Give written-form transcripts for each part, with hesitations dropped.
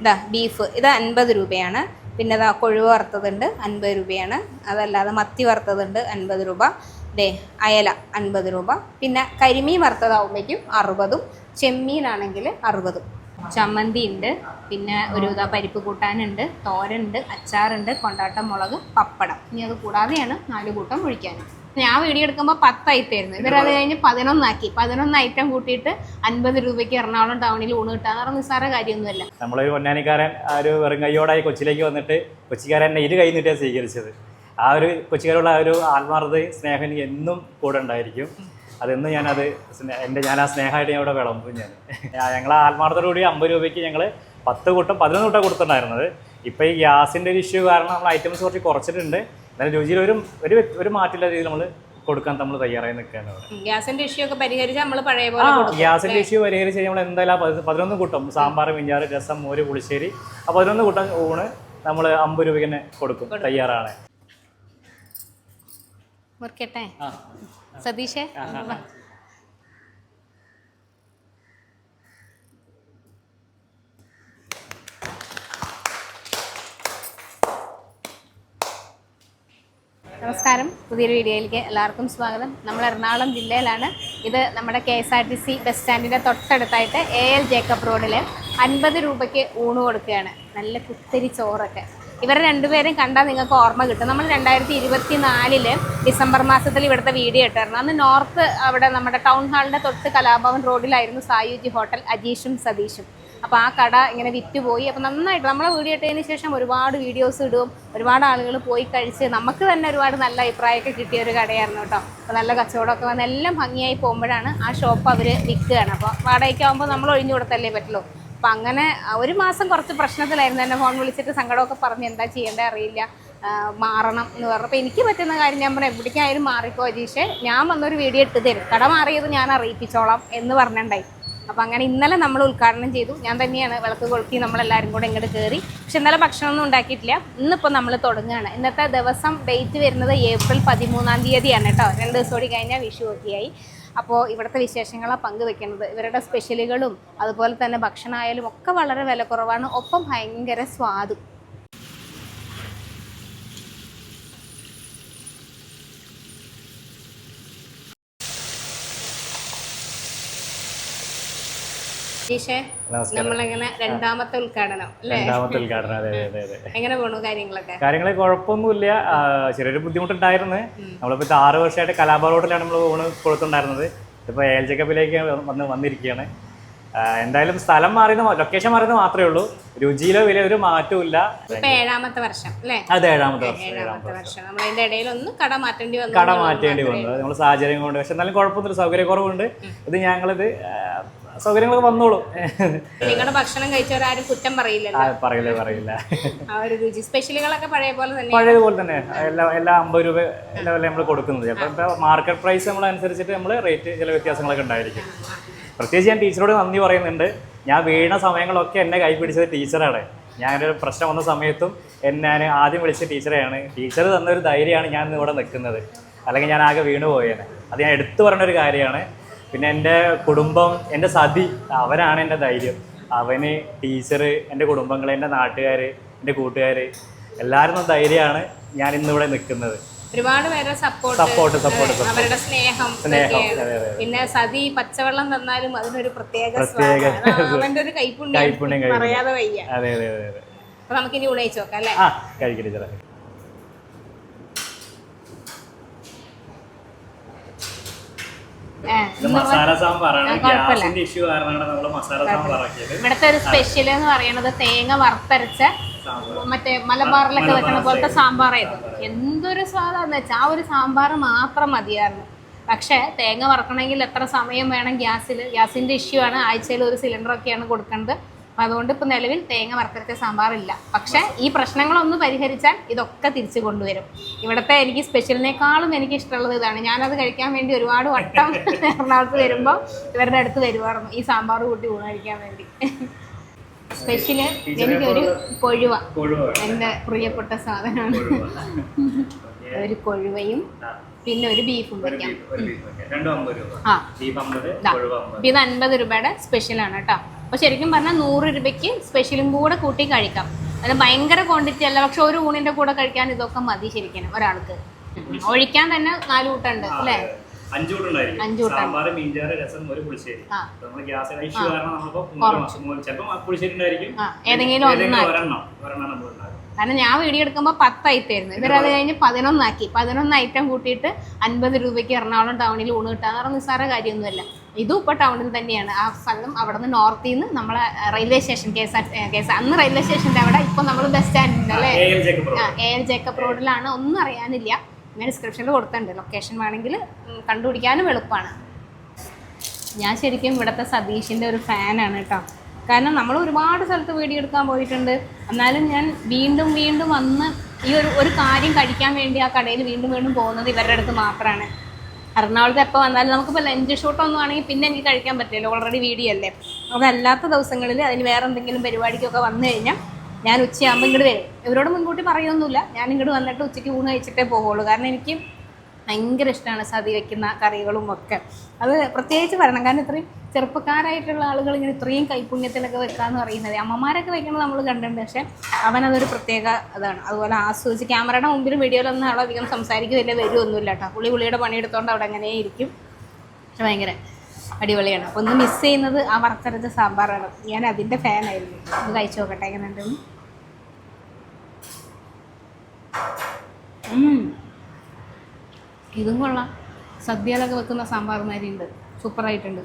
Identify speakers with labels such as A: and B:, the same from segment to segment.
A: ഇതാ ബീഫ് ഇത് 50 രൂപയാണ്. പിന്നെ ഇതാ കൊഴുവ വറുത്തതുണ്ട് 50 രൂപയാണ്. അതല്ലാതെ മത്തി വറുത്തതുണ്ട് 50 രൂപ. അയല 50 രൂപ. പിന്നെ കരിമീൻ വറുത്തതാവുമ്പോഴേക്കും 60ഉം ചെമ്മീനാണെങ്കിൽ 60ഉം. ചമ്മന്തി ഉണ്ട്, പിന്നെ ഒരു പരിപ്പ് കൂട്ടാനുണ്ട്, തോരനുണ്ട്, അച്ചാറുണ്ട്, കൊണ്ടാട്ടം മുളക്, പപ്പടം. ഇനി അത് കൂടാതെയാണ് 4 കൂട്ടം ഒഴിക്കാനും. ഞാൻ വീഡിയോ എടുക്കുമ്പോൾ 10 ഐറ്റമായിരുന്നു. ഇവരത് കഴിഞ്ഞ് 11 ആക്കി. 11 ഐറ്റം കൂട്ടിയിട്ട് 50 രൂപയ്ക്ക് എറണാകുളം ടൗണിൽ ഊണ് കിട്ടാന്ന് പറഞ്ഞ നിസ്സാര കാര്യമൊന്നുമല്ല.
B: നമ്മളൊരു പൊന്നാനിക്കാരൻ ഒരു വെറും കൈയോടായി കൊച്ചിയിലേക്ക് വന്നിട്ട് കൊച്ചിക്കാരനെ ഇരു കൈ നീട്ടിയാണ് സ്വീകരിച്ചത്. ആ ഒരു കൊച്ചിക്കാരുള്ള ആ ഒരു ആത്മാർത്ഥതയും സ്നേഹം എനിക്ക് എന്നും കൂടെ ഉണ്ടായിരിക്കും. അതെന്ന് ഞാൻ ആ സ്നേഹമായിട്ട് ഞാൻ ഇവിടെ വിളമ്പും. ഞങ്ങൾ ആത്മാർത്ഥത്തോടുകൂടി 50 രൂപയ്ക്ക് ഞങ്ങൾ 10 കൂട്ടം 11 കൂട്ടം കൊടുത്തിട്ടുണ്ടായിരുന്നത്. ഇപ്പോൾ ഈ ഗ്യാസിൻ്റെ ഒരു ഇഷ്യൂ കാരണം നമ്മൾ ഐറ്റംസ് കുറച്ച് കുറച്ചിട്ടുണ്ട്. എന്നാലും രുചിയിൽ ഒരു മാറ്റില്ല രീതിയിൽ നമ്മൾ കൊടുക്കാൻ നമ്മൾ തയ്യാറായി നിൽക്കുകയാണ്.
A: ഗ്യാസിന്റെ ഇഷ്യൂ ഒക്കെ പരിഹരിച്ച് നമ്മൾ പഴയ പോലെ
B: ഗ്യാസിന്റെ ഇഷ്യൂ പരിഹരിച്ച് നമ്മൾ എന്തായാലും 11 കൂട്ടം സാമ്പാർ, മിഞ്ചാറ്, രസം, മോര്, പുളിശ്ശേരി, ആ 11 കൂട്ടം ഊണ് നമ്മൾ 50 രൂപയ്ക്ക് തന്നെ കൊടുക്കും, തയ്യാറാണ്.
A: മുറിക്കട്ടെ സതീഷേ? നമസ്കാരം, പുതിയൊരു വീഡിയോയിലേക്ക് എല്ലാവർക്കും സ്വാഗതം. നമ്മൾ എറണാകുളം ജില്ലയിലാണ്. ഇത് നമ്മുടെ KSRTC ബസ് സ്റ്റാൻഡിൻ്റെ തൊട്ടടുത്തായിട്ട് AL ജേക്കബ് റോഡിൽ 50 രൂപയ്ക്ക് ഊണ് കൊടുക്കുകയാണ്. നല്ല കുത്തരി ചോറൊക്കെ. ഇവരെ രണ്ടുപേരും കണ്ടാൽ നിങ്ങൾക്ക് ഓർമ്മ കിട്ടും. നമ്മൾ 2024 ഡിസംബർ മാസത്തിൽ ഇവിടുത്തെ വീഡിയോ ഇട്ടായിരുന്നു. അന്ന് നോർത്ത് അവിടെ നമ്മുടെ ടൗൺ ഹാളിൻ്റെ തൊട്ട് കലാഭവൻ റോഡിലായിരുന്നു സായുജി ഹോട്ടൽ, അജീഷും സതീഷും. അപ്പോൾ ആ കട ഇങ്ങനെ വിറ്റുപോയി. അപ്പോൾ നന്നായിട്ട് നമ്മളെ വീഡിയോ ഇട്ടതിന് ശേഷം ഒരുപാട് വീഡിയോസ് ഇടും, ഒരുപാട് ആളുകൾ പോയി കഴിച്ച് നമുക്ക് തന്നെ ഒരുപാട് നല്ല അഭിപ്രായമൊക്കെ കിട്ടിയ ഒരു കടയായിരുന്നു കേട്ടോ. അപ്പോൾ നല്ല കച്ചവടമൊക്കെ വന്ന് എല്ലാം ഭംഗിയായി പോകുമ്പോഴാണ് ആ ഷോപ്പ് അവർ വിൽക്കുകയാണ്. അപ്പോൾ വാടകയ്ക്കാകുമ്പോൾ നമ്മൾ ഒഴിഞ്ഞു കൊടുത്തല്ലേ പറ്റുള്ളൂ. അപ്പം അങ്ങനെ ഒരു മാസം കുറച്ച് പ്രശ്നത്തിലായിരുന്നു. എന്നെ ഫോൺ വിളിച്ചിട്ട് സങ്കടമൊക്കെ പറഞ്ഞ് എന്താ ചെയ്യേണ്ടത് അറിയില്ല, മാറണം എന്ന് പറഞ്ഞപ്പോൾ എനിക്ക് പറ്റുന്ന കാര്യം ഞാൻ പറഞ്ഞു, എവിടേക്കായാലും മാറിക്കോ അജീഷേ, ഞാൻ വന്നൊരു വീഡിയോ ഇട്ട് തരും, കട മാറിയത് ഞാൻ അറിയിപ്പിച്ചോളാം എന്ന് പറഞ്ഞിട്ടുണ്ടായി. അപ്പോൾ അങ്ങനെ ഇന്നലെ നമ്മൾ ഉദ്ഘാടനം ചെയ്തു. ഞാൻ തന്നെയാണ് വിളക്ക് കൊളുത്തി നമ്മളെല്ലാവരും കൂടെ ഇങ്ങോട്ട് കയറി. പക്ഷെ ഇന്നലെ ഭക്ഷണമൊന്നും ഉണ്ടാക്കിയിട്ടില്ല. ഇന്നിപ്പോൾ നമ്മൾ തുടങ്ങുകയാണ്. ഇന്നത്തെ ദിവസം ഡേറ്റ് വരുന്നത് ഏപ്രിൽ 13-ാം തീയതിയാണ് കേട്ടോ. 2 ദിവസം കൂടി കഴിഞ്ഞാൽ വിഷു ഒക്കെയായി. അപ്പോൾ ഇവിടുത്തെ വിശേഷങ്ങളാണ് പങ്കുവെക്കുന്നത്. ഇവരുടെ സ്പെഷ്യലുകളും അതുപോലെ തന്നെ ഭക്ഷണമായാലും ഒക്കെ വളരെ വില കുറവാണ്, ഒപ്പം ഭയങ്കര സ്വാദും. നമ്മളിങ്ങനെ രണ്ടാമത്തെ ഉദ്ഘാടനം അല്ലേ? എങ്ങനെ പോണു കാര്യങ്ങളൊക്കെ?
B: കാര്യങ്ങൾ കുഴപ്പമൊന്നുമില്ല. ചെറിയൊരു ബുദ്ധിമുട്ടുണ്ടായിരുന്നു. നമ്മളിപ്പോൾ 6 വർഷമായിട്ട് കലാഭവൻ റോഡിലാണ് നമ്മൾ ഊണ് കൊടുത്തിട്ടുണ്ടായിരുന്നത്. ഇപ്പോൾ AL ജേക്കബിലേക്ക് വന്നിരിക്കുകയാണ്. എന്തായാലും സ്ഥലം മാറിയെന്ന്, ലൊക്കേഷൻ മാറിയെന്ന് മാത്രമേ ഉള്ളൂ. രുചിയിലോ വില ഒരു മാറ്റവും ഇല്ല.
A: 7ാമത്തെ വർഷം അല്ലേ?
B: അതെ, 7ാമത്തെ
A: വർഷം. നമ്മളതിന്റെ ഇടയിലൊന്ന് കട മാറ്റേണ്ടി
B: വന്നു നമ്മൾ സാഹചര്യം കൊണ്ട്. പക്ഷെ എന്നാലും കുഴപ്പമൊന്നുമില്ല, സൗകര്യക്കുറവുണ്ട്. ഇത് ഞങ്ങളിത് സൗകര്യങ്ങളൊക്കെ വന്നോളൂ.
A: നിങ്ങളുടെ ഭക്ഷണം കഴിച്ചവരാരും കുറ്റം
B: പറയില്ല.
A: സ്പെഷ്യലുകളൊക്കെ
B: പഴയതുപോലെ തന്നെ എല്ലാ 50 രൂപ നമ്മൾ കൊടുക്കുന്നത്. ചിലപ്പോൾ മാർക്കറ്റ് പ്രൈസ് നമ്മളനുസരിച്ചിട്ട് നമ്മൾ റേറ്റ് ചില വ്യത്യാസങ്ങളൊക്കെ ഉണ്ടായിരിക്കും. പ്രത്യേകിച്ച് ഞാൻ ടീച്ചറോട് നന്ദി പറയുന്നുണ്ട്. ഞാൻ വീണ സമയങ്ങളൊക്കെ എന്നെ കൈ പിടിച്ചത് ടീച്ചറാണ്. ഞാനൊരു പ്രശ്നം വന്ന സമയത്തും ഞാൻ ആദ്യം വിളിച്ച ടീച്ചറെയാണ്. ടീച്ചർ തന്നൊരു ധൈര്യമാണ് ഞാൻ ഇവിടെ നിൽക്കുന്നത്. അല്ലെങ്കിൽ ഞാൻ ആകെ വീണു പോയേനെ. അത് ഞാൻ എടുത്തു പറഞ്ഞൊരു കാര്യമാണ്. പിന്നെ എൻ്റെ കുടുംബം, എൻ്റെ സതി, അവരാണ് എൻ്റെ ധൈര്യം. അവന്, ടീച്ചർ, എൻ്റെ കുടുംബങ്ങൾ, എൻ്റെ നാട്ടുകാർ, എൻ്റെ കൂട്ടുകാർ എല്ലാവരും ധൈര്യമാണ് ഞാൻ ഇന്നിവിടെ നിൽക്കുന്നത്.
A: ഒരുപാട് പേരെ സപ്പോർട്ട്, അവരുടെ സ്നേഹം. പിന്നെ സതി പച്ചവെള്ളം തന്നാലും അതിനൊരു പ്രത്യേക അവന്റെ ഒരു കൈപ്പുണ്യം പറയാതെ വയ്യ. അപ്പൊ നമുക്കിനി ഉണയിച്ചു നോക്കാം അല്ലേ?
B: കഴിക്കട്ടെ. മസാല സാമ്പാറാണ്. ഗ്യാസിന്റെ ഇഷ്യൂ കാരണമാണ് നമ്മൾ മസാല സാമ്പാർ ആക്കിയത്.
A: ഇവിടുത്തെ ഒരു സ്പെഷ്യൽ എന്ന് പറയുന്നത് തേങ്ങ വറുത്തരച്ച മറ്റേ മലബാറിലൊക്കെ വെക്കുന്ന പോലത്തെ സാമ്പാറായിരുന്നു. എന്തൊരു സ്വാദാന്ന് വെച്ചാൽ ആ ഒരു സാമ്പാർ മാത്രം മതിയായിരുന്നു. പക്ഷേ തേങ്ങ വറക്കണമെങ്കിൽ എത്ര സമയം വേണം? ഗ്യാസിന്റെ ഇഷ്യൂ ആണ്. ആഴ്ചയിൽ ഒരു സിലിണ്ടറൊക്കെയാണ് കൊടുക്കേണ്ടത്. അപ്പം അതുകൊണ്ട് ഇപ്പോൾ നിലവിൽ തേങ്ങ വറുത്തരച്ച സാമ്പാറില്ല. പക്ഷേ ഈ പ്രശ്നങ്ങളൊന്ന് പരിഹരിച്ചാൽ ഇതൊക്കെ തിരിച്ചു കൊണ്ടുവരും. ഇവിടുത്തെ എനിക്ക് സ്പെഷ്യലിനേക്കാളും എനിക്ക് ഇഷ്ടമുള്ളത് ഇതാണ്. ഞാനത് കഴിക്കാൻ വേണ്ടി ഒരുപാട് വട്ടം എറണാകുളത്ത് വരുമ്പോൾ ഇവരുടെ അടുത്ത് വരുമായിരുന്നു ഈ സാമ്പാർ കൂട്ടി ഊണ് കഴിക്കാൻ വേണ്ടി. സ്പെഷ്യല് എനിക്കൊരു കൊഴുവ, എൻ്റെ പ്രിയപ്പെട്ട സാധനമാണ്. ഒരു കൊഴുവയും പിന്നെ ഒരു ബീഫും വയ്ക്കാം. ഇത് 50 രൂപയുടെ സ്പെഷ്യലാണ് കേട്ടോ. അപ്പോൾ ശരിക്കും പറഞ്ഞാൽ 100 രൂപയ്ക്ക് സ്പെഷ്യലും കൂടെ കൂട്ടി കഴിക്കാം. അത് ഭയങ്കര ക്വാണ്ടിറ്റി അല്ല, പക്ഷെ ഒരു ഊണിൻ്റെ കൂടെ കഴിക്കാൻ ഇതൊക്കെ മതി ശരിക്കും ഒരാൾക്ക്. ഒഴിക്കാൻ തന്നെ 4 കൂട്ടുണ്ട് അല്ലേ?
B: 5 കൂട്ടുണ്ടായിരിക്കും. സാമ്പാർ, മീൻചാറ്, രസം, ഒരു പുളിശ്ശേരി. നമ്മൾ ഗ്യാസ് ഇഷ്യൂ കാരണം നമ്മളിപ്പോൾ ചിലപ്പോൾ പുളിശ്ശേരി ഉണ്ടായിരിക്കും,
A: ഏതെങ്കിലും
B: ഒരെണ്ണം നമ്മൾ ഉണ്ടാകും.
A: കാരണം ഞാൻ വീഡിയോ എടുക്കുമ്പോൾ 10 ഐറ്റം ആയിരുന്നു, ഇവരത് കഴിഞ്ഞ് 11 ആക്കി. 11 ഐറ്റം കൂട്ടിയിട്ട് 50 രൂപയ്ക്ക് എറണാകുളം ടൗണിൽ ഊണ് കിട്ടുക എന്ന് പറഞ്ഞാൽ നിസ്സാര കാര്യമൊന്നുമല്ല. ഇതും ഇപ്പോൾ ടൗണിൽ തന്നെയാണ്. ആ സ്ഥലം അവിടെ നിന്ന് നോർത്തിൽ നിന്ന് നമ്മളെ റെയിൽവേ സ്റ്റേഷൻ അന്ന് റെയിൽവേ സ്റ്റേഷൻ്റെ അവിടെ, ഇപ്പോൾ നമ്മൾ ബസ് സ്റ്റാൻഡിൻ്റെ അല്ലേ, AL ജേക്കബ് റോഡിലാണ്. ഒന്നും അറിയാനില്ല, ഞാൻ ഡിസ്ക്രിപ്ഷനിൽ കൊടുത്തിട്ടുണ്ട്. ലൊക്കേഷൻ വേണമെങ്കിൽ കണ്ടുപിടിക്കാനും എളുപ്പമാണ്. ഞാൻ ശരിക്കും ഇവിടുത്തെ സതീഷിൻ്റെ ഒരു ഫാനാണ് കേട്ടോ. കാരണം നമ്മൾ ഒരുപാട് സ്ഥലത്ത് വീഡിയോ എടുക്കാൻ പോയിട്ടുണ്ട്, എന്നാലും ഞാൻ വീണ്ടും വീണ്ടും വന്ന് ഈ ഒരു കാര്യം കഴിക്കാൻ വേണ്ടി ആ കടയിൽ വീണ്ടും വീണ്ടും പോകുന്നത് ഇവരുടെ അടുത്ത് മാത്രമാണ്. എറണാകുളത്ത് എപ്പോൾ വന്നാലും നമുക്കിപ്പോൾ ലഞ്ച് ഷൂട്ടൊന്നും ആണെങ്കിൽ പിന്നെ എനിക്ക് കഴിക്കാൻ പറ്റില്ല, ഓൾറെഡി വീഡിയോ അല്ലേ. അതല്ലാത്ത ദിവസങ്ങളിൽ അതിന് വേറെ എന്തെങ്കിലും പരിപാടിക്കൊക്കെ വന്നു കഴിഞ്ഞാൽ ഞാൻ ഉച്ചയാകുമ്പോൾ ഇങ്ങോട്ട് വരും. ഇവരോട് മുൻകൂട്ടി പറയുമൊന്നുമില്ല, ഞാൻ ഇങ്ങോട്ട് വന്നിട്ട് ഉച്ചയ്ക്ക് ഊണ് കഴിച്ചിട്ടേ പോകുള്ളൂ. കാരണം എനിക്ക് ഭയങ്കര ഇഷ്ടമാണ് സദ്യ വയ്ക്കുന്ന കറികളും ഒക്കെ. അത് പ്രത്യേകിച്ച് പറയണം, കാരണം ഇത്രയും ചെറുപ്പക്കാരായിട്ടുള്ള ആളുകൾ ഇങ്ങനെ ഇത്രയും കൈപുണ്യത്തിലൊക്കെ വെക്കാന്ന് പറയുന്നത്, അമ്മമാരൊക്കെ വെക്കുന്നത് നമ്മൾ കണ്ടിട്ടുണ്ട്, പക്ഷെ അവനതൊരു പ്രത്യേക അതാണ്. അതുപോലെ ആസ്വദിച്ച് ക്യാമറയുടെ മുമ്പിൽ വീഡിയോയിലൊന്നും അധികം സംസാരിക്കുന്നില്ല, വരുമൊന്നുമില്ല കേട്ടോ. പുള്ളിയുടെ പണിയെടുത്തോണ്ട് അവിടെ അങ്ങനെ ഇരിക്കും. പക്ഷെ ഭയങ്കര അടിപൊളിയാണ്. അപ്പോൾ ഒന്ന് മിസ് ചെയ്യുന്നത് ആ വറുത്തരച്ച സാമ്പാറാണ്. ഞാൻ അതിൻ്റെ ഫാനായിരുന്നു. ഒന്ന് കഴിച്ചു നോക്കട്ടെ എങ്ങനെ ഉണ്ടെന്ന്. ഇതും കൊള്ളാം, സദ്യയിലൊക്കെ വെക്കുന്ന സാമ്പാർമാരി ഉണ്ട്, സൂപ്പറായിട്ടുണ്ട്.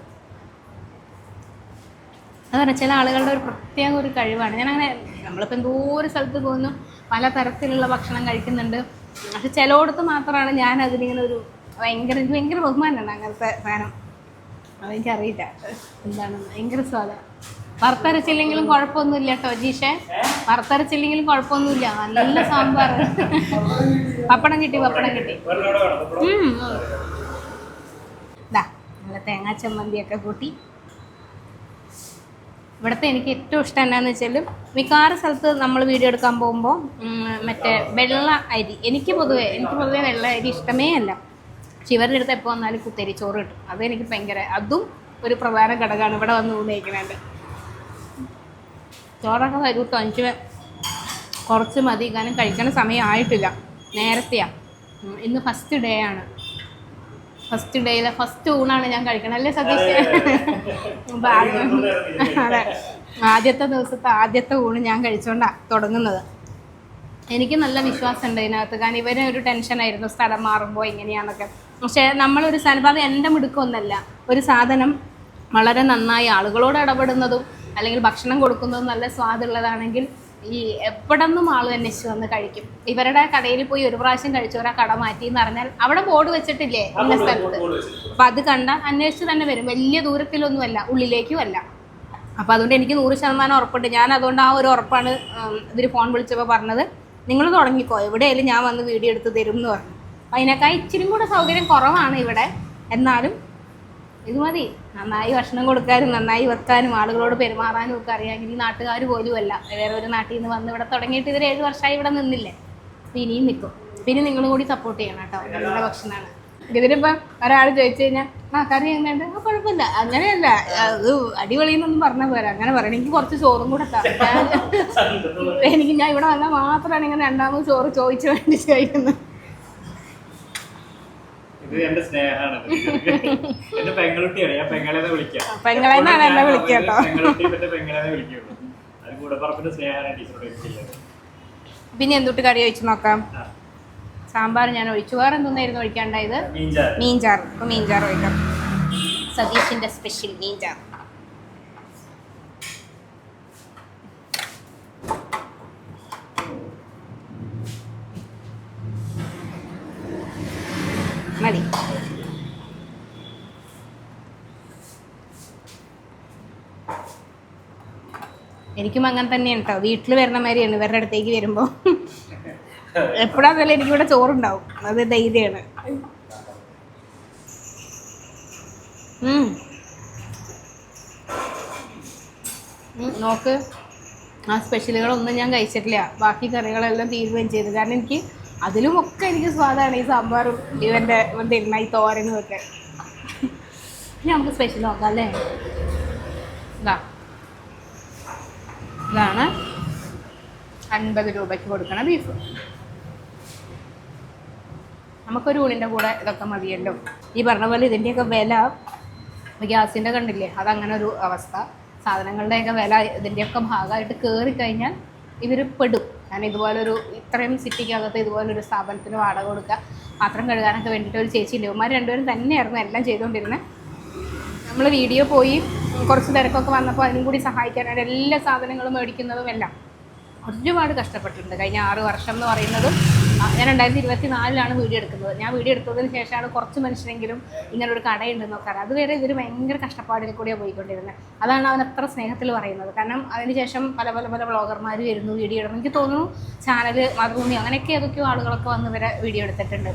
A: അതാണ് ചില ആളുകളുടെ ഒരു പ്രത്യേക ഒരു കഴിവാണ്. ഞാനങ്ങനെ നമ്മളിപ്പോൾ എന്തോ ഒരു സ്ഥലത്ത് പോകുന്നു, പല തരത്തിലുള്ള ഭക്ഷണം കഴിക്കുന്നുണ്ട്, പക്ഷെ ചിലയിടത്ത് മാത്രമാണ് ഞാൻ അതിനിങ്ങനെ ഒരു എനിക്ക് ഭയങ്കര ബഹുമാനമാണ് അങ്ങനത്തെ സാധനം. അതെനിക്കറിയില്ല എന്താണെന്ന്, ഭയങ്കര സ്വാദാണ്. വറുത്തരച്ചില്ലെങ്കിലും കുഴപ്പമൊന്നുമില്ല കേട്ടോ ജീഷേ, വറുത്തരച്ചില്ലെങ്കിലും കുഴപ്പമൊന്നുമില്ല, നല്ല സാമ്പാർ. പപ്പടം കിട്ടി ഇതാ നല്ല തേങ്ങാ ചമ്മന്തിയൊക്കെ കൂട്ടി. ഇവിടുത്തെ എനിക്ക് ഏറ്റവും ഇഷ്ടം എന്താണെന്ന് വെച്ചാൽ, മിക്കവാറും സ്ഥലത്ത് നമ്മൾ വീഡിയോ എടുക്കാൻ പോകുമ്പോൾ മറ്റേ വെള്ള അരി, എനിക്ക് പൊതുവേ വെള്ള അരി ഇഷ്ടമേ അല്ല. പക്ഷെ ഇവരുടെ അടുത്ത് എപ്പോൾ വന്നാലും കുത്തരി ചോറ് കിട്ടും, അതെനിക്ക് ഭയങ്കര, അതും ഒരു പ്രധാന ഘടകമാണ് ഇവിടെ വന്ന് ഉപയോഗിക്കുന്നുണ്ട്. ചോറൊക്കെ തരൂട്ടോ, 5 കുറച്ച് മതി, കാരണം കഴിക്കണ സമയം ആയിട്ടില്ല, നേരത്തെയാണ്. ഇന്ന് ഫസ്റ്റ് ഡേ ആണ്, ഫസ്റ്റ് ഡേയിലെ ഫസ്റ്റ് ഊണാണ് ഞാൻ കഴിക്കണം അല്ലേ സതീഷ്? അതെ, ആദ്യത്തെ ദിവസത്തെ ആദ്യത്തെ ഊണ് ഞാൻ കഴിച്ചുകൊണ്ടാണ് തുടങ്ങുന്നത്. എനിക്ക് നല്ല വിശ്വാസമുണ്ട് ഇതിനകത്ത്, കാരണം ഇവരെ ഒരു ടെൻഷനായിരുന്നു സ്ഥലം മാറുമ്പോൾ എങ്ങനെയാണെന്നൊക്കെ. പക്ഷേ നമ്മളൊരു സാധനം, അത് എൻ്റെ മിടുക്കൊന്നല്ല, ഒരു സാധനം വളരെ നന്നായി ആളുകളോട് ഇടപെടുന്നതും അല്ലെങ്കിൽ ഭക്ഷണം കൊടുക്കുന്നതും നല്ല സ്വാദുള്ളതാണെങ്കിൽ ഈ എവിടെന്നും ആൾ അന്വേഷിച്ച് വന്ന് കഴിക്കും. ഇവരുടെ കടയിൽ പോയി ഒരു പ്രാവശ്യം കഴിച്ചവരാ കട മാറ്റി എന്ന് പറഞ്ഞാൽ അവിടെ ബോർഡ് വെച്ചിട്ടില്ലേ ഇന്ന സ്ഥലത്ത്, അപ്പം അത് കണ്ടാൽ അന്വേഷിച്ച് തന്നെ വരും. വലിയ ദൂരത്തിലൊന്നുമല്ല, ഉള്ളിലേക്കും അല്ല. അപ്പോൾ അതുകൊണ്ട് എനിക്ക് 100% ഉറപ്പുണ്ട്. ഞാൻ അതുകൊണ്ട് ആ ഒരു ഉറപ്പാണ് ഇവർ ഫോൺ വിളിച്ചപ്പോൾ പറഞ്ഞത്, നിങ്ങൾ തുടങ്ങിക്കോ, എവിടെയായാലും ഞാൻ വന്ന് വീഡിയോ എടുത്ത് തരും എന്ന് പറഞ്ഞു. അതിനേക്കാൾ ഇച്ചിരി കൂടെ സൗകര്യം കുറവാണ് ഇവിടെ, എന്നാലും ഇത് മതി. നന്നായി ഭക്ഷണം കൊടുക്കാനും നന്നായി വെക്കാനും ആളുകളോട് പെരുമാറാനും ഒക്കെ അറിയാമെങ്കിൽ ഈ നാട്ടുകാർ പോലും അല്ല, വേറെ ഒരു നാട്ടിൽ നിന്ന് വന്ന് ഇവിടെ തുടങ്ങിയിട്ട് ഇവർ 7 വർഷമായി ഇവിടെ നിന്നില്ലേ, അപ്പം ഇനിയും നിൽക്കും. പിന്നെ നിങ്ങളും കൂടി സപ്പോർട്ട് ചെയ്യണം കേട്ടോ, നല്ല ഭക്ഷണമാണ്. ഇതിനിപ്പം ഒരാൾ ചോദിച്ചു കഴിഞ്ഞാൽ കറി എങ്ങനെയുണ്ട്, ആ കുഴപ്പമില്ല, അങ്ങനെയല്ല അത് അടിപൊളിയെന്നൊന്നും പറഞ്ഞാൽ പോരാ, അങ്ങനെ പറയണം. എനിക്ക് കുറച്ച് ചോറും കൂടെ ഞാൻ ഇവിടെ വന്നാൽ മാത്രമാണ് ഇങ്ങനെ രണ്ടാമത് ചോറ് ചോദിച്ചു വേണ്ടി കഴിക്കുന്നത്.
B: ഇത് എന്റെ സ്നേഹമാണ്, എന്റെ പെങ്ങളുട്ടിയാണ്, ഞാൻ പെങ്ങളെന്ന് വിളിക്കാം,
A: പെങ്ങളെന്നാണ് എന്നെ വിളിക്കുക കേട്ടോ.
B: പെങ്ങളെന്ന് വിളിക്കുള്ളൂ, അത് കൂടപ്പറപ്പിന്റെ സ്നേഹമാണ് ടീച്ചറോട് ചെയ്യുന്നത്.
A: പിന്നെ എന്തൊട്ട് കറി ഒഴിച്ച് നോക്കാം. സാമ്പാർ ഞാൻ ഒഴിച്ചു, വേറെ എന്തൊന്നായിരുന്നു ഒഴിക്കാണ്ടായത്? മീൻചാറ്. അപ്പോൾ മീൻചാറ് ഒഴിക്കാം, സതീഷിന്റെ സ്പെഷ്യൽ മീൻചാറ്. മതി. എനിക്കും അങ്ങനെ തന്നെയാണ് കേട്ടോ, വീട്ടിൽ വരണ മാതിരിയാണ് ഇവരുടെ അടുത്തേക്ക് വരുമ്പോൾ. എപ്പോഴാന്നല്ല എനിക്കിവിടെ ചോറുണ്ടാവും, അത് ധൈര്യമാണ്. നോക്ക്, ആ സ്പെഷ്യലുകളൊന്നും ഞാൻ കഴിച്ചിട്ടില്ല, ബാക്കി കറികളെല്ലാം തീരുകയും ചെയ്തു. കാരണം എനിക്ക് അതിലുമൊക്കെ എനിക്ക് സ്വാദാണ് ഈ സാമ്പാറും ഇവൻ്റെ തരുന്ന ഈ തോരനും ഒക്കെ. ഇനി നമുക്ക് സ്പെഷ്യൽ നോക്കാം അല്ലേ? ഇതാ ഇതാണ് 50 രൂപയ്ക്ക് കൊടുക്കണ ബീഫ്. നമുക്കൊരു ഊണിൻ്റെ കൂടെ ഇതൊക്കെ മതിയല്ലോ. ഈ പറഞ്ഞ പോലെ ഇതിൻ്റെയൊക്കെ വില, ഗ്യാസിൻ്റെ കണ്ടില്ലേ, അതങ്ങനെ ഒരു അവസ്ഥ. സാധനങ്ങളുടെയൊക്കെ വില ഇതിൻ്റെയൊക്കെ ഭാഗമായിട്ട് കയറിക്കഴിഞ്ഞാൽ ഇവർ പെടും. കാരണം ഇതുപോലൊരു ഇത്രയും സിറ്റിക്കകത്ത് ഇതുപോലൊരു സ്ഥാപനത്തിന് വാടക കൊടുക്കുക, പാത്രം കഴുകാനൊക്കെ വേണ്ടിയിട്ട് ഒരു ചേച്ചി ഇല്ല. ഇവന്മാർ രണ്ടുപേരും തന്നെയായിരുന്നു എല്ലാം ചെയ്തുകൊണ്ടിരുന്നത്. നമ്മൾ വീഡിയോ പോയി കുറച്ച് തിരക്കൊക്കെ വന്നപ്പോൾ അതിനും കൂടി സഹായിക്കാനായിട്ട് എല്ലാ സാധനങ്ങളും മേടിക്കുന്നതും എല്ലാം ഒരുപാട് കഷ്ടപ്പെട്ടിട്ടുണ്ട്. കഴിഞ്ഞ 6 വർഷം എന്ന് പറയുന്നത്, ഞാൻ 2024 വീഡിയോ എടുക്കുന്നത്. ഞാൻ വീഡിയോ എടുത്തതിന് ശേഷമാണ് കുറച്ച് മനുഷ്യരെങ്കിലും ഇങ്ങനൊരു കടയുണ്ടെന്ന് നോക്കാൻ. അതുവരെ ഇവർ ഭയങ്കര കഷ്ടപ്പാടിൽ കൂടിയാണ് പോയിക്കൊണ്ടിരുന്നത്. അതാണ് അവൻ അത്ര സ്നേഹത്തിൽ പറയുന്നത്. കാരണം അതിനുശേഷം പല വ്ളോഗർമാർ വരുന്നു, വീഡിയോ ഇടുന്നു. എനിക്ക് തോന്നുന്നു ചാനൽ മാതൃഭൂമി അങ്ങനെയൊക്കെ ഏതൊക്കെയോ ആളുകളൊക്കെ വന്ന് ഇവരെ വീഡിയോ എടുത്തിട്ടുണ്ട്.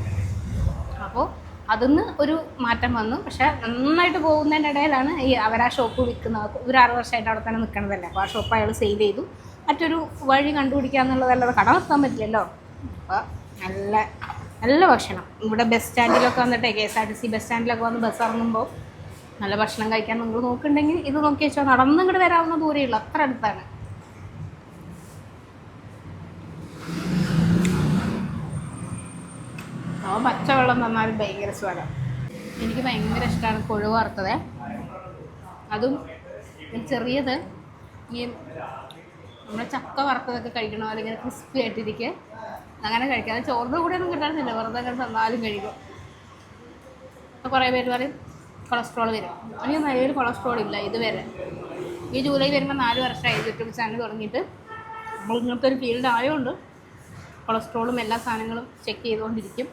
A: അപ്പോൾ അതിന്ന് ഒരു മാറ്റം വന്നു. പക്ഷേ നന്നായിട്ട് പോകുന്നതിൻ്റെ ഇടയിലാണ് ഈ അവരാ ഷോപ്പ് വിൽക്കുന്നത്. ഒരു 6 വർഷമായിട്ട് അവിടെ തന്നെ നിൽക്കണതല്ലേ. അപ്പോൾ ആ ഷോപ്പ് അയാൾ സെയിൽ ചെയ്തു. മറ്റൊരു വഴി കണ്ടുപിടിക്കുക എന്നുള്ളതല്ലാതെ കട നിർത്താൻ പറ്റില്ലല്ലോ. അപ്പോൾ നല്ല ഭക്ഷണം ഇവിടെ ബസ് സ്റ്റാൻഡിലൊക്കെ വന്നിട്ട്, KSRTC ബസ് സ്റ്റാൻഡിലൊക്കെ വന്ന് ബസ് ഇറങ്ങുമ്പോൾ നല്ല ഭക്ഷണം കഴിക്കാൻ നിങ്ങൾ നോക്കുന്നുണ്ടെങ്കിൽ ഇത് നോക്കി വെച്ചാൽ നടന്നും ഇങ്ങോട്ട് വരാവുന്ന ദൂരമുള്ളൂ, അത്ര അടുത്താണ്. പച്ചവെള്ളം തന്നാലും ഭയങ്കര സ്വാദം. എനിക്ക് ഭയങ്കര ഇഷ്ടമാണ് കൊഴുവ വറുത്തത്. അതും ചെറിയത് ഈ നമ്മൾ ചക്ക വറുത്തതൊക്കെ കഴിക്കണ പോലെ ഇങ്ങനെ ക്രിസ്പി ആയിട്ടിരിക്കുക, അങ്ങനെ കഴിക്കാം. അത് ചോറിൻ്റെ കൂടെ ഒന്നും കിട്ടാറില്ല, വെറുതെ അങ്ങനെ തന്നാലും കഴിക്കും. അപ്പോൾ കുറേ പേര് പറയും കൊളസ്ട്രോൾ വരും. എനിക്ക് നിലവിൽ കൊളസ്ട്രോൾ ഇല്ല ഇതുവരെ. ഈ ജൂലൈ വരുമ്പോൾ 4 വർഷമായി യൂട്യൂബ് ചാനൽ തുടങ്ങിയിട്ട്. നമ്മൾ ഇങ്ങനത്തെ ഒരു ഫീൽഡ് ആയതുകൊണ്ട് കൊളസ്ട്രോളും എല്ലാ സാധനങ്ങളും ചെക്ക് ചെയ്തുകൊണ്ടിരിക്കും.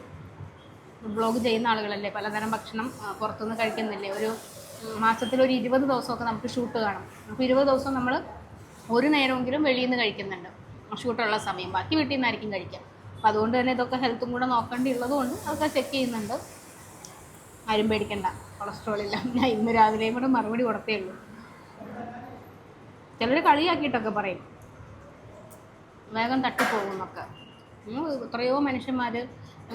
A: ബ്ലോഗ് ചെയ്യുന്ന ആളുകളല്ലേ, പലതരം ഭക്ഷണം പുറത്തുനിന്ന് കഴിക്കുന്നില്ലേ. ഒരു മാസത്തിലൊരു 20 ദിവസമൊക്കെ നമുക്ക് ഷൂട്ട് കാണും. അപ്പോൾ 20 ദിവസം നമ്മൾ ഒരു നേരമെങ്കിലും വെളിയിൽ നിന്ന് കഴിക്കുന്നുണ്ട് ഷൂട്ടുള്ള സമയം. ബാക്കി വീട്ടിൽ നിന്നായിരിക്കും കഴിക്കുക. അപ്പോൾ അതുകൊണ്ട് തന്നെ ഇതൊക്കെ ഹെൽത്തും കൂടെ നോക്കേണ്ടിയുള്ളത് കൊണ്ട് അതൊക്കെ ചെക്ക് ചെയ്യുന്നുണ്ട്. ആരും പേടിക്കണ്ട, കൊളസ്ട്രോൾ ഇല്ല. ഞാൻ ഇന്ന് രാവിലെയും കൂടെ മറുപടി കൊടുത്തേ ഉള്ളൂ. ചിലർ കളിയാക്കിയിട്ടൊക്കെ പറയും വേഗം തട്ടിപ്പോകുന്നൊക്കെ. എത്രയോ മനുഷ്യന്മാർ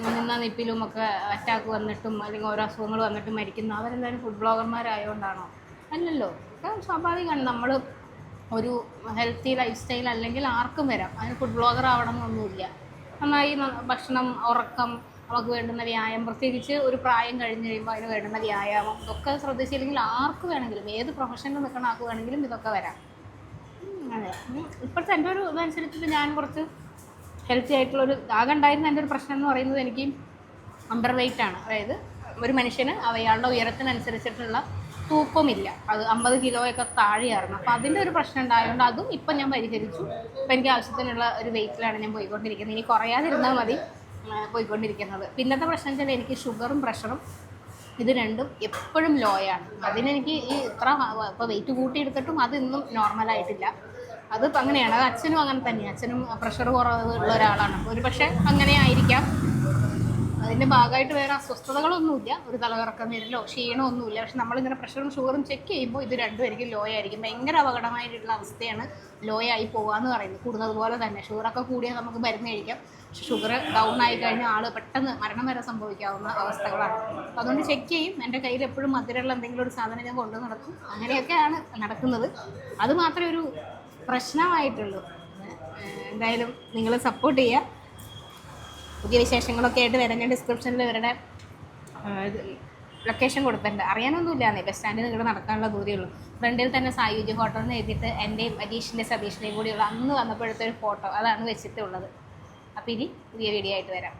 A: നിന്ന നിപ്പിലും ഒക്കെ അറ്റാക്ക് വന്നിട്ടും അല്ലെങ്കിൽ ഓരോ അസുഖങ്ങൾ വന്നിട്ടും മരിക്കുന്നു. അവരെല്ലാവരും ഫുഡ് ബ്ലോഗർമാരായതുകൊണ്ടാണോ? അല്ലല്ലോ. സ്വാഭാവികമാണ്. നമ്മൾ ഒരു ഹെൽത്തി ലൈഫ് സ്റ്റൈൽ അല്ലെങ്കിൽ ആർക്കും വരാം. അതിന് ഫുഡ് ബ്ലോഗർ ആവണം എന്നൊന്നുമില്ല. നന്നായി ഭക്ഷണം, ഉറക്കം, നമുക്ക് വേണ്ടുന്ന വ്യായാമം, പ്രത്യേകിച്ച് ഒരു പ്രായം കഴിഞ്ഞ് കഴിയുമ്പോൾ അതിന് വേണ്ടുന്ന വ്യായാമം ഇതൊക്കെ ശ്രദ്ധിച്ചില്ലെങ്കിൽ ആർക്ക് വേണമെങ്കിലും, ഏത് പ്രൊഫഷനിൽ നിൽക്കുന്ന ആർക്ക് വേണമെങ്കിലും ഇതൊക്കെ വരാം. അതെ, ഇപ്പോഴത്തെ എൻ്റെ ഒരു ഇതനുസരിച്ചിട്ട് ഞാൻ കുറച്ച് ഹെൽത്തി ആയിട്ടുള്ളൊരു ആകെ ഉണ്ടായിരുന്ന എൻ്റെ ഒരു പ്രശ്നം എന്ന് പറയുന്നത് എനിക്ക് അണ്ടർ വെയ്റ്റ് ആണ്. അതായത് ഒരു മനുഷ്യന് അയാളുടെ ഉയരത്തിനനുസരിച്ചിട്ടുള്ള തൂക്കമില്ല. അത് 50 കിലോയൊക്കെ താഴെയായിരുന്നു. അപ്പോൾ അതിൻ്റെ ഒരു പ്രശ്നം ഉണ്ടായതുകൊണ്ട് അതും ഇപ്പം ഞാൻ പരിഹരിച്ചു. ഇപ്പം എനിക്ക് ആവശ്യത്തിനുള്ള ഒരു വെയ്റ്റിലാണ് ഞാൻ പോയിക്കൊണ്ടിരിക്കുന്നത്. ഇനി കുറയാതിരുന്നാൽ മതി പോയിക്കൊണ്ടിരിക്കുന്നത്. പിന്നത്തെ പ്രശ്നം വെച്ചാൽ എനിക്ക് ഷുഗറും പ്രഷറും ഇത് രണ്ടും എപ്പോഴും ലോയാണ്. അതിനെനിക്ക് ഈ ഇത്ര ഇപ്പോൾ വെയിറ്റ് കൂട്ടിയെടുത്തിട്ടും അതിന്നും നോർമലായിട്ടില്ല. അത് അങ്ങനെയാണ്. അത് അച്ഛനും അങ്ങനെ തന്നെയാണ്. അച്ഛനും പ്രഷർ കുറവുള്ള ഒരാളാണ്. ഒരു പക്ഷേ അങ്ങനെ ആയിരിക്കാം. അതിൻ്റെ ഭാഗമായിട്ട് വേറെ അസ്വസ്ഥതകളൊന്നുമില്ല, ഒരു തലകറക്കം വരില്ലോ ക്ഷീണമൊന്നുമില്ല. പക്ഷെ നമ്മളിങ്ങനെ പ്രഷറും ഷുഗറും ചെക്ക് ചെയ്യുമ്പോൾ ഇത് രണ്ടും എനിക്ക് ലോ ആയിരിക്കും. ഭയങ്കര അപകടമായിട്ടുള്ള അവസ്ഥയാണ് ലോ ആയി പോകാമെന്ന് പറയുന്നത്. കൂടുന്നതുപോലെ തന്നെ ഷുഗറൊക്കെ കൂടിയാൽ നമുക്ക് മരുന്ന് കഴിക്കാം. പക്ഷെ ഷുഗർ ഡൗൺ ആയി കഴിഞ്ഞാൽ ആൾ പെട്ടെന്ന് മരണം വരെ സംഭവിക്കാവുന്ന അവസ്ഥകളാണ്. അപ്പോൾ അതുകൊണ്ട് ചെക്ക് ചെയ്യും. എൻ്റെ കയ്യിൽ എപ്പോഴും മധുരമുള്ള എന്തെങ്കിലും ഒരു സാധനം ഞാൻ കൊണ്ടു നടക്കും. അങ്ങനെയൊക്കെയാണ് നടക്കുന്നത്. അത് മാത്രമേ ഒരു പ്രശ്നമായിട്ടുള്ളൂ. എന്തായാലും നിങ്ങൾ സപ്പോർട്ട് ചെയ്യുക. പുതിയ വിശേഷങ്ങളൊക്കെ ആയിട്ട് വരാൻ ഞാൻ ഡിസ്ക്രിപ്ഷനിൽ ഇവരുടെ ലൊക്കേഷൻ കൊടുത്തിട്ടുണ്ട്. അറിയാനൊന്നുമില്ലാന്നേ, ബസ് സ്റ്റാൻഡിൽ നിങ്ങളുടെ നടക്കാനുള്ള ദൂരമുള്ളൂ. ഫ്രണ്ടിൽ തന്നെ സായുജ്യ ഫോട്ടോ എന്ന് എഴുതിയിട്ട് എൻ്റെയും അജീഷിൻ്റെ സതീഷിൻ്റെയും കൂടിയുള്ള അന്ന് വന്നപ്പോഴത്തെ ഒരു ഫോട്ടോ അതാണ് വെച്ചിട്ടുള്ളത്. അപ്പോൾ ഇനി പുതിയ വീഡിയോ ആയിട്ട് വരാം.